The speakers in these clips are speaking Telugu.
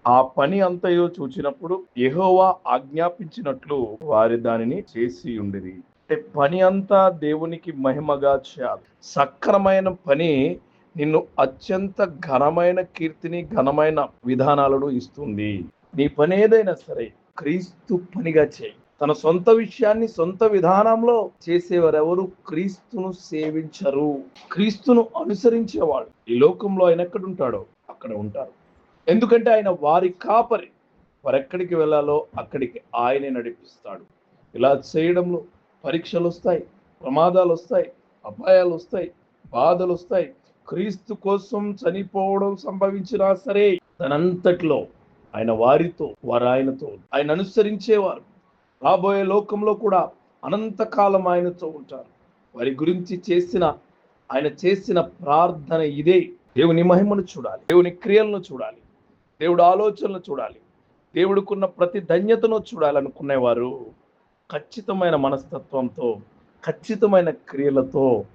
ఆ పని అంతయు చూచినప్పుడు యెహోవా ఆజ్ఞాపించినట్లు వారి దానిని చేసి ఉండిరి. అంటే పని అంతా దేవునికి మహిమగా చేయాలి. సక్రమైన పని నిన్ను అత్యంత ఘనమైన కీర్తిని, ఘనమైన విధానాలను ఇస్తుంది. నీ పని ఏదైనా సరే క్రీస్తు పనిగా చేయి. తన సొంత విషయాన్ని సొంత విధానంలో చేసేవారెవరు క్రీస్తును సేవించరు. క్రీస్తును అనుసరించేవాడు ఈ లోకంలో ఆయన ఎక్కడుంటాడో అక్కడ ఉంటారు. ఎందుకంటే ఆయన వారి కాపరి. వారెక్కడికి వెళ్ళాలో అక్కడికి ఆయనే నడిపిస్తాడు. ఇలా చేయడంలో పరీక్షలు వస్తాయి, ప్రమాదాలు వస్తాయి, అపాయాలు వస్తాయి, బాధలు వస్తాయి. క్రీస్తు కోసం చనిపోవడం సంభవించినా సరే తనంతట్లో ఆయన వారితో, వారు ఆయనతో, ఆయన అనుసరించేవారు రాబోయే లోకంలో కూడా అనంతకాలం ఆయనతో ఉంటారు. వారి గురించి ఆయన చేసిన ప్రార్థన ఇదే. దేవుని మహిమను చూడాలి, దేవుని క్రియలను చూడాలి, దేవుడు ఆలోచనలు చూడాలి, దేవుడికున్న ప్రతి ధన్యతను చూడాలనుకునేవారు ఖచ్చితమైన మనస్తత్వంతో, ఖచ్చితమైన క్రియలతో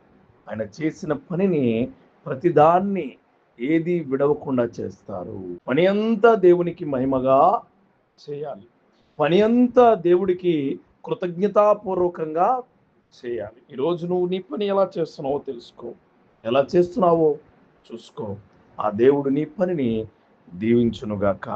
ఆయన చేసిన పనిని ప్రతిదాన్ని ఏది విడవకుండా చేస్తారు. పని అంతా దేవునికి మహిమగా చేయాలి. పని అంతా దేవుడికి కృతజ్ఞతాపూర్వకంగా చేయాలి. ఈరోజు నువ్వు నీ పని ఎలా చేస్తున్నావో తెలుసుకో. ఎలా చేస్తున్నావో చూసుకో. ఆ దేవుడు నీ పనిని దీవించునుగాక.